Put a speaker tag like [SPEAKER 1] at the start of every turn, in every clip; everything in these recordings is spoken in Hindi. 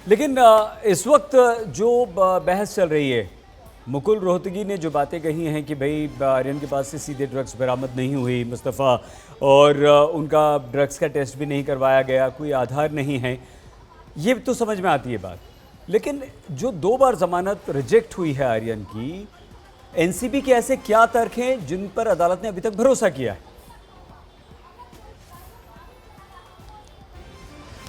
[SPEAKER 1] लेकिन इस वक्त जो बहस चल रही है, मुकुल रोहतगी ने जो बातें कही हैं कि भाई आर्यन के पास से सीधे ड्रग्स बरामद नहीं हुई मुस्तफ़ा, और उनका ड्रग्स का टेस्ट भी नहीं करवाया गया, कोई आधार नहीं है, ये तो समझ में आती है बात। लेकिन जो 2 बार जमानत रिजेक्ट हुई है आर्यन की, एनसीबी के ऐसे क्या तर्क हैं जिन पर अदालत ने अभी तक भरोसा किया है?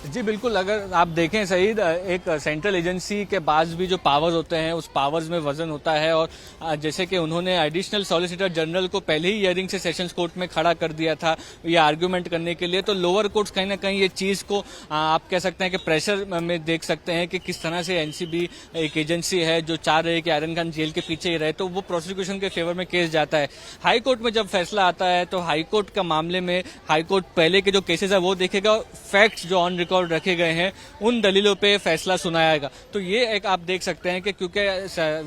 [SPEAKER 2] जी बिल्कुल, अगर आप देखें सईद, एक सेंट्रल एजेंसी के पास भी जो पावर्स होते हैं उस पावर्स में वजन होता है। और जैसे कि उन्होंने एडिशनल सॉलिसिटर जनरल को पहले ही हियरिंग से सेशंस कोर्ट में खड़ा कर दिया था ये आर्गुमेंट करने के लिए, तो लोअर कोर्ट्स कहीं ना कहीं ये चीज़ को आप कह सकते हैं कि प्रेशर में देख सकते हैं कि किस तरह से एनसीबी एक एजेंसी है जो चाह रही है कि आर्यन खान जेल के पीछे ही रहे, तो वो प्रोसिक्यूशन के फेवर में केस जाता है। हाई कोर्ट में जब फैसला आता है तो हाई कोर्ट का मामले में हाई कोर्ट पहले के जो केसेस है वो देखेगा, फैक्ट्स जो ऑन रिकॉर्ड रखे गए हैं उन दलीलों पे फैसला सुनाएगा। तो ये एक आप देख सकते हैं कि क्योंकि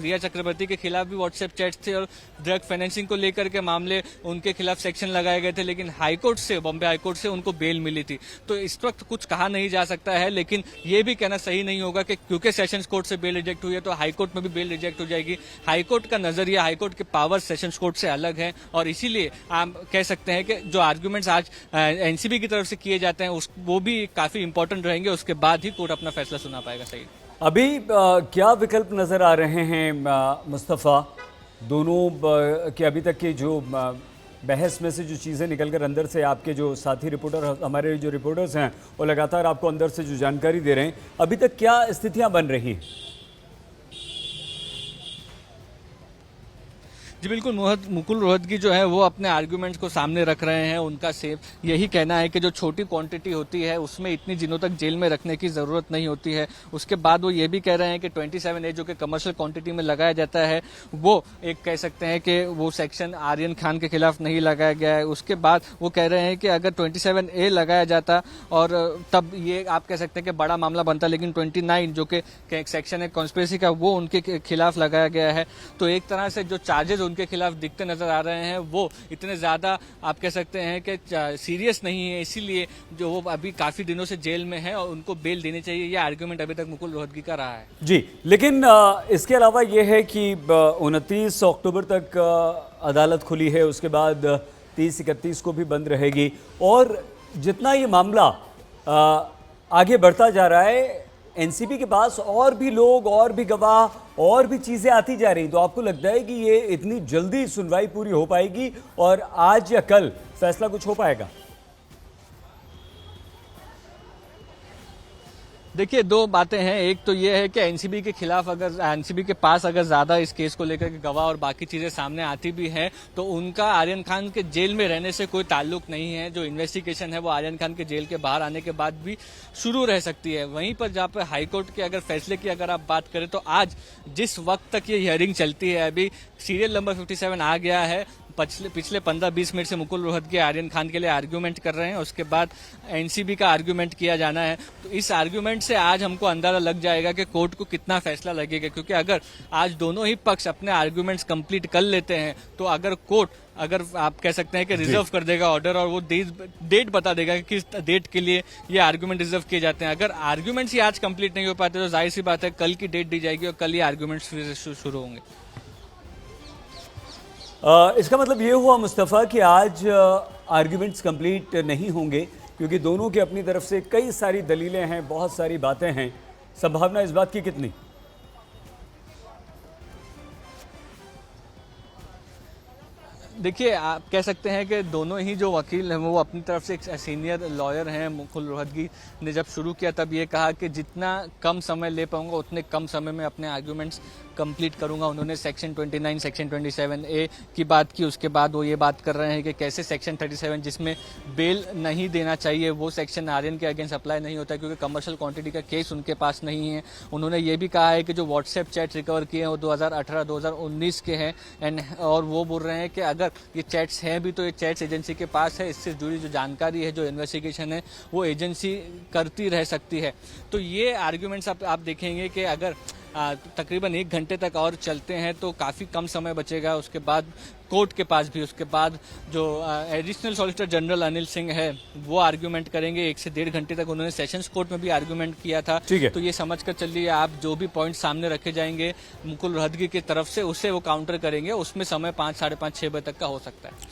[SPEAKER 2] रिया चक्रवर्ती के खिलाफ भी व्हाट्सएप चैट्स थे और ड्रग फाइनेंसिंग को लेकर के मामले उनके खिलाफ सेक्शन लगाए गए थे, लेकिन हाईकोर्ट से, बॉम्बे हाईकोर्ट से उनको बेल मिली थी। तो इस वक्त कुछ कहा नहीं जा सकता है, लेकिन ये भी कहना सही नहीं होगा कि क्योंकि सेशंस कोर्ट से बेल रिजेक्ट हुई है तो हाईकोर्ट में भी बेल रिजेक्ट हो जाएगी। हाईकोर्ट का नजरिया, हाईकोर्ट के पावर सेशंस कोर्ट से अलग है, और इसीलिए आप कह सकते हैं कि जो आर्ग्यूमेंट्स आज एनसीबी की तरफ से किए जाते हैं वो भी काफी इंपॉर्टेंट रहेंगे, उसके बाद ही कोर्ट अपना फैसला सुना पाएगा। सही
[SPEAKER 1] अभी क्या विकल्प नज़र आ रहे हैं मुस्तफ़ा, दोनों के अभी तक के जो बहस में से जो चीज़ें निकल कर अंदर से आपके जो साथी रिपोर्टर, हमारे जो रिपोर्टर्स हैं वो लगातार आपको अंदर से जो जानकारी दे रहे हैं, अभी तक क्या स्थितियां बन रही हैं?
[SPEAKER 2] जी बिल्कुल, मुकुल रोहतगी जो है वो अपने आर्गुमेंट्स को सामने रख रहे हैं। उनका सिर्फ यही कहना है कि जो छोटी क्वांटिटी होती है उसमें इतनी दिनों तक जेल में रखने की ज़रूरत नहीं होती है। उसके बाद वो ये भी कह रहे हैं कि 27A जो कि कमर्शियल क्वांटिटी में लगाया जाता है वो एक कह सकते हैं कि वो सेक्शन आर्यन खान के खिलाफ नहीं लगाया गया है। उसके बाद वो कह रहे हैं कि अगर 27A लगाया जाता और तब ये आप कह सकते हैं कि बड़ा मामला बनता, लेकिन 29 जो कि एक सेक्शन है कॉन्स्पिरेसी का वो उनके खिलाफ लगाया गया है। तो एक तरह से जो चार्जेस उनके खिलाफ दिखते नजर आ रहे हैं वो इतने ज्यादा आप कह सकते हैं कि सीरियस नहीं है, इसीलिए जो वो अभी काफी दिनों से जेल में है और उनको बेल देनी चाहिए, ये आर्गुमेंट अभी तक मुकुल रोहतगी का रहा है।
[SPEAKER 1] जी, लेकिन इसके अलावा ये है कि 29 अक्टूबर तक अदालत खुली है, उसके बाद 30-31 को भी बंद रहेगी, और जितना ये मामला आगे बढ़ता जा रहा है, एनसीबी के पास और भी लोग, और भी गवाह, और भी चीज़ें आती जा रही, तो आपको लगता है कि ये इतनी जल्दी सुनवाई पूरी हो पाएगी और आज या कल फैसला कुछ हो पाएगा?
[SPEAKER 2] देखिए, दो बातें हैं। एक तो ये है कि एनसीबी के खिलाफ अगर एनसीबी के पास अगर ज्यादा इस केस को लेकर के गवाह और बाकी चीजें सामने आती भी हैं तो उनका आर्यन खान के जेल में रहने से कोई ताल्लुक नहीं है। जो इन्वेस्टिगेशन है वो आर्यन खान के जेल के बाहर आने के बाद भी शुरू रह सकती है। वहीं पर जहाँ पर हाईकोर्ट के अगर फैसले की अगर आप बात करें तो आज जिस वक्त तक ये हियरिंग चलती है, अभी सीरियल नंबर 57 आ गया है, पिछले 15-20 मिनट से मुकुल रोहतगी आर्यन खान के लिए आर्ग्यूमेंट कर रहे हैं, उसके बाद एनसीबी का आर्ग्यूमेंट किया जाना है। तो इस आर्ग्यूमेंट से आज हमको अंदाजा लग जाएगा कि कोर्ट को कितना फैसला लगेगा, क्योंकि अगर आज दोनों ही पक्ष अपने आर्ग्यूमेंट्स कंप्लीट कर लेते हैं तो अगर कोर्ट अगर आप कह सकते हैं कि रिजर्व कर देगा ऑर्डर और वो डेट बता देगा कि किस डेट के लिए ये आर्ग्यूमेंट रिजर्व किए जाते हैं। अगर आर्ग्यूमेंट्स ही आज कंप्लीट नहीं हो पाते तो जाहिर सी बात है कल की डेट दी जाएगी और कल ये आर्ग्यूमेंट्स फिर शुरू होंगे।
[SPEAKER 1] इसका मतलब ये हुआ मुस्तफ़ा कि आज आर्ग्यूमेंट्स कंप्लीट नहीं होंगे, क्योंकि दोनों की अपनी तरफ से कई सारी दलीलें हैं, बहुत सारी बातें हैं। संभावना इस बात की कितनी?
[SPEAKER 2] देखिए, आप कह सकते हैं कि दोनों ही जो वकील हैं वो अपनी तरफ से एक सीनियर लॉयर हैं। मुकुल रोहतगी ने जब शुरू किया तब ये कहा कि जितना कम समय ले पाऊंगा उतने कम समय में अपने आर्ग्यूमेंट्स कंप्लीट करूंगा। उन्होंने सेक्शन 29, सेक्शन 27A की बात की। उसके बाद वो ये बात कर रहे हैं कि कैसे सेक्शन 37 जिसमें बेल नहीं देना चाहिए वो सेक्शन आर्यन के अगेंस्ट अप्लाई नहीं होता, क्योंकि कमर्शियल क्वांटिटी का केस उनके पास नहीं है। उन्होंने ये भी कहा है कि जो व्हाट्सएप चैट रिकवर किए हैं वो 2018-2019 के हैं, और वो बोल रहे हैं कि अगर ये चैट्स हैं भी तो ये चैट्स एजेंसी के पास है, इससे जुड़ी जो जानकारी है, जो इन्वेस्टिगेशन है वो एजेंसी करती रह सकती है। तो ये आर्ग्यूमेंट्स आप देखेंगे कि अगर तकरीबन 1 घंटे तक और चलते हैं तो काफ़ी कम समय बचेगा। उसके बाद कोर्ट के पास भी, उसके बाद जो additional solicitor general Anil Singh है वो आर्ग्यूमेंट करेंगे। 1 से 1.5 घंटे तक उन्होंने सेशंस कोर्ट में भी आर्ग्यूमेंट किया था।
[SPEAKER 1] ठीक है।
[SPEAKER 2] तो ये समझ कर चलिए आप, जो भी पॉइंट सामने रखे जाएंगे मुकुल रोहतगी की तरफ से, उसे वो काउंटर करेंगे। उसमें समय 5, साढ़े 5, 6 बजे तक का हो सकता है।